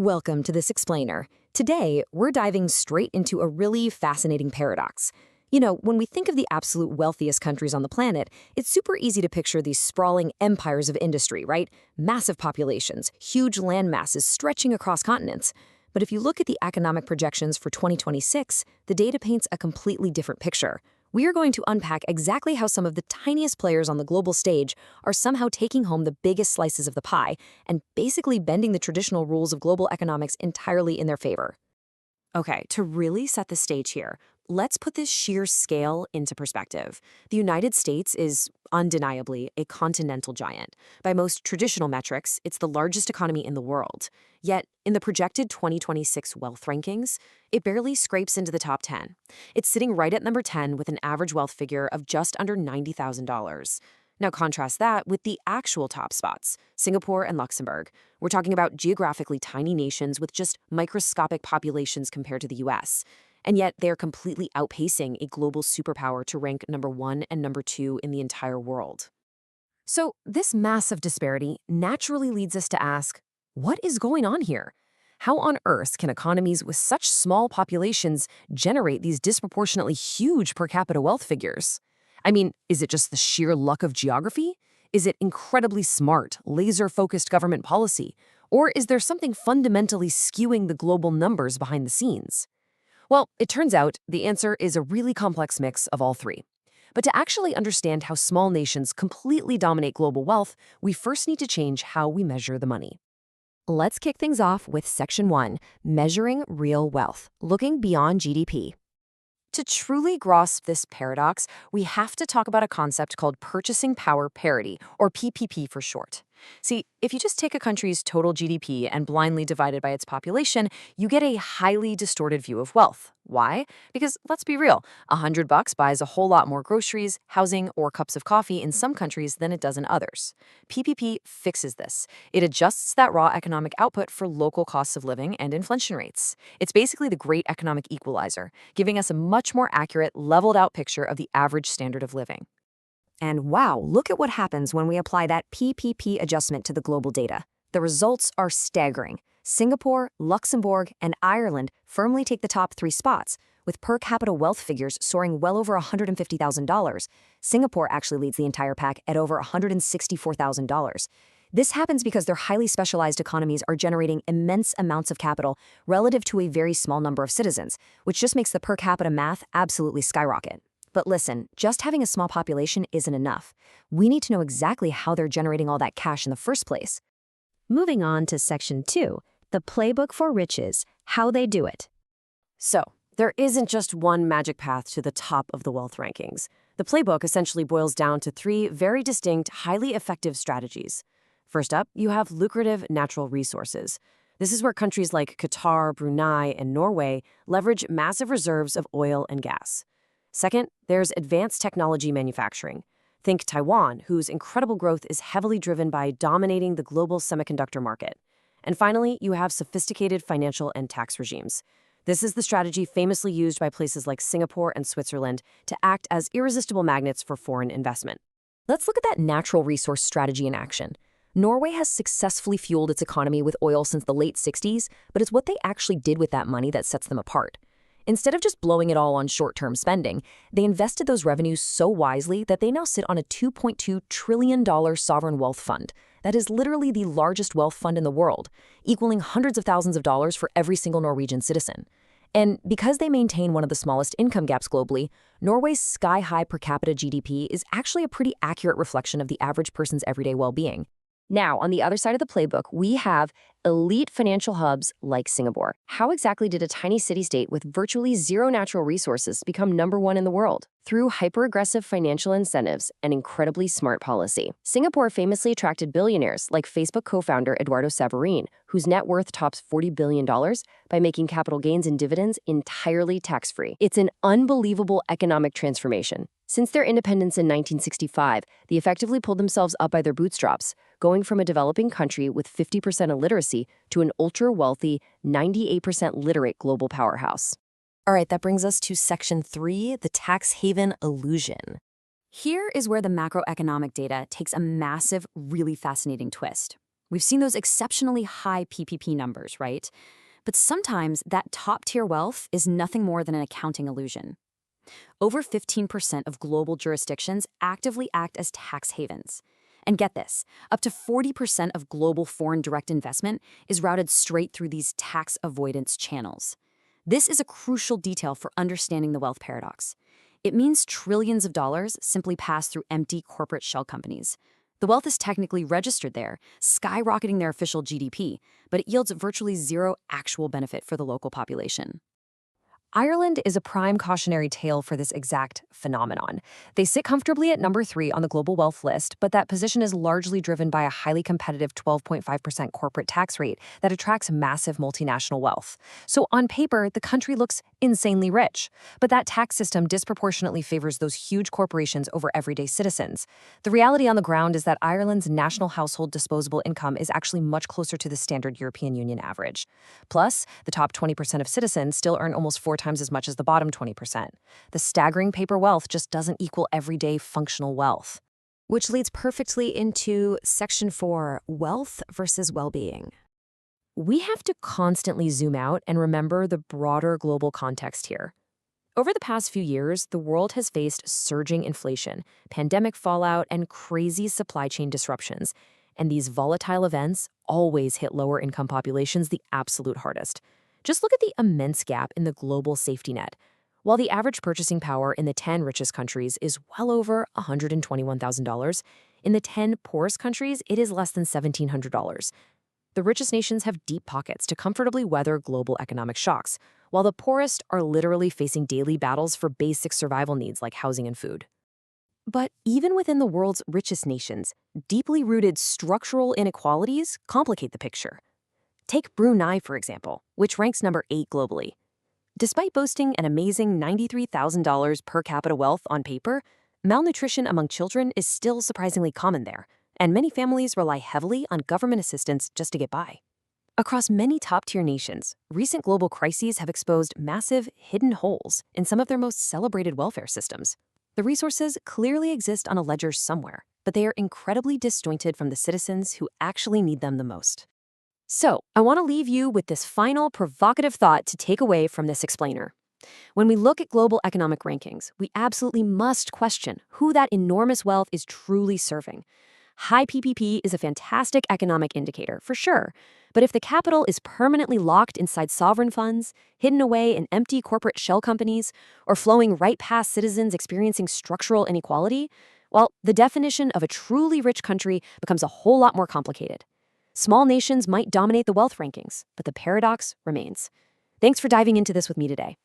Welcome to this explainer. Today, we're diving straight into a really fascinating paradox. When we think of the absolute wealthiest countries on the planet, it's super easy to picture these sprawling empires of industry, right? Massive populations, huge land masses stretching across continents. But if you look at the economic projections for 2026, the data paints a completely different picture. We are going to unpack exactly how some of the tiniest players on the global stage are somehow taking home the biggest slices of the pie and basically bending the traditional rules of global economics entirely in their favor. Okay, to really set the stage here, let's put this sheer scale into perspective. The United States is undeniably a continental giant. By most traditional metrics, it's the largest economy in the world. Yet, in the projected 2026 wealth rankings, it barely scrapes into the top 10. It's sitting right at number 10 with an average wealth figure of just under $90,000. Now contrast that with the actual top spots, Singapore and Luxembourg. We're talking about geographically tiny nations with just microscopic populations compared to the US. And yet they're completely outpacing a global superpower to rank number 1 and number 2 in the entire world. So this massive disparity naturally leads us to ask, what is going on here? How on earth can economies with such small populations generate these disproportionately huge per capita wealth figures? I mean, is it just the sheer luck of geography? Is it incredibly smart, laser-focused government policy? Or is there something fundamentally skewing the global numbers behind the scenes? Well, it turns out the answer is a really complex mix of all three. But to actually understand how small nations completely dominate global wealth, we first need to change how we measure the money. Let's kick things off with Section 1, Measuring Real Wealth, Looking Beyond GDP. To truly grasp this paradox, we have to talk about a concept called purchasing power parity, or PPP for short. See, if you just take a country's total GDP and blindly divide it by its population, you get a highly distorted view of wealth. Why? Because let's be real, $100 buys a whole lot more groceries, housing, or cups of coffee in some countries than it does in others. PPP fixes this. It adjusts that raw economic output for local costs of living and inflation rates. It's basically the great economic equalizer, giving us a much more accurate, leveled-out picture of the average standard of living. And wow, look at what happens when we apply that PPP adjustment to the global data. The results are staggering. Singapore, Luxembourg, and Ireland firmly take the top 3 spots, with per capita wealth figures soaring well over $150,000. Singapore actually leads the entire pack at over $164,000. This happens because their highly specialized economies are generating immense amounts of capital relative to a very small number of citizens, which just makes the per capita math absolutely skyrocket. But listen, just having a small population isn't enough. We need to know exactly how they're generating all that cash in the first place. Moving on to Section 2, the playbook for riches, how they do it. So, there isn't just one magic path to the top of the wealth rankings. The playbook essentially boils down to 3 very distinct, highly effective strategies. First up, you have lucrative natural resources. This is where countries like Qatar, Brunei, and Norway leverage massive reserves of oil and gas. Second, there's advanced technology manufacturing. Think Taiwan, whose incredible growth is heavily driven by dominating the global semiconductor market. And finally, you have sophisticated financial and tax regimes. This is the strategy famously used by places like Singapore and Switzerland to act as irresistible magnets for foreign investment. Let's look at that natural resource strategy in action. Norway has successfully fueled its economy with oil since the late 60s, but it's what they actually did with that money that sets them apart. Instead of just blowing it all on short-term spending, they invested those revenues so wisely that they now sit on a $2.2 trillion sovereign wealth fund. That is literally the largest wealth fund in the world, equaling hundreds of thousands of dollars for every single Norwegian citizen. And because they maintain one of the smallest income gaps globally, Norway's sky-high per capita GDP is actually a pretty accurate reflection of the average person's everyday well-being. Now, on the other side of the playbook, we have elite financial hubs like Singapore. How exactly did a tiny city-state with virtually zero natural resources become number 1 in the world? Through hyper-aggressive financial incentives and incredibly smart policy. Singapore famously attracted billionaires like Facebook co-founder Eduardo Saverin, whose net worth tops $40 billion by making capital gains and dividends entirely tax-free. It's an unbelievable economic transformation. Since their independence in 1965, they effectively pulled themselves up by their bootstraps, going from a developing country with 50% illiteracy to an ultra-wealthy, 98% literate global powerhouse. All right, that brings us to Section 3, the tax haven illusion. Here is where the macroeconomic data takes a massive, really fascinating twist. We've seen those exceptionally high PPP numbers, right? But sometimes that top-tier wealth is nothing more than an accounting illusion. Over 15% of global jurisdictions actively act as tax havens. And get this, up to 40% of global foreign direct investment is routed straight through these tax avoidance channels. This is a crucial detail for understanding the wealth paradox. It means trillions of dollars simply pass through empty corporate shell companies. The wealth is technically registered there, skyrocketing their official GDP, but it yields virtually zero actual benefit for the local population. Ireland is a prime cautionary tale for this exact phenomenon. They sit comfortably at number 3 on the global wealth list, but that position is largely driven by a highly competitive 12.5% corporate tax rate that attracts massive multinational wealth. So on paper, the country looks insanely rich, but that tax system disproportionately favors those huge corporations over everyday citizens. The reality on the ground is that Ireland's national household disposable income is actually much closer to the standard European Union average. Plus, the top 20% of citizens still earn almost 4 times as much as the bottom 20%. The staggering paper wealth just doesn't equal everyday functional wealth. Which leads perfectly into Section 4, Wealth versus Well-being. We have to constantly zoom out and remember the broader global context here. Over the past few years, the world has faced surging inflation, pandemic fallout, and crazy supply chain disruptions. And these volatile events always hit lower income populations the absolute hardest. Just look at the immense gap in the global safety net. While the average purchasing power in the 10 richest countries is well over $121,000, in the 10 poorest countries, it is less than $1,700. The richest nations have deep pockets to comfortably weather global economic shocks, while the poorest are literally facing daily battles for basic survival needs like housing and food. But even within the world's richest nations, deeply rooted structural inequalities complicate the picture. Take Brunei, for example, which ranks number 8 globally. Despite boasting an amazing $93,000 per capita wealth on paper, malnutrition among children is still surprisingly common there, and many families rely heavily on government assistance just to get by. Across many top-tier nations, recent global crises have exposed massive hidden holes in some of their most celebrated welfare systems. The resources clearly exist on a ledger somewhere, but they are incredibly disjointed from the citizens who actually need them the most. So, I want to leave you with this final provocative thought to take away from this explainer. When we look at global economic rankings, we absolutely must question who that enormous wealth is truly serving. High PPP is a fantastic economic indicator, for sure, but if the capital is permanently locked inside sovereign funds, hidden away in empty corporate shell companies, or flowing right past citizens experiencing structural inequality, well, the definition of a truly rich country becomes a whole lot more complicated. Small nations might dominate the wealth rankings, but the paradox remains. Thanks for diving into this with me today.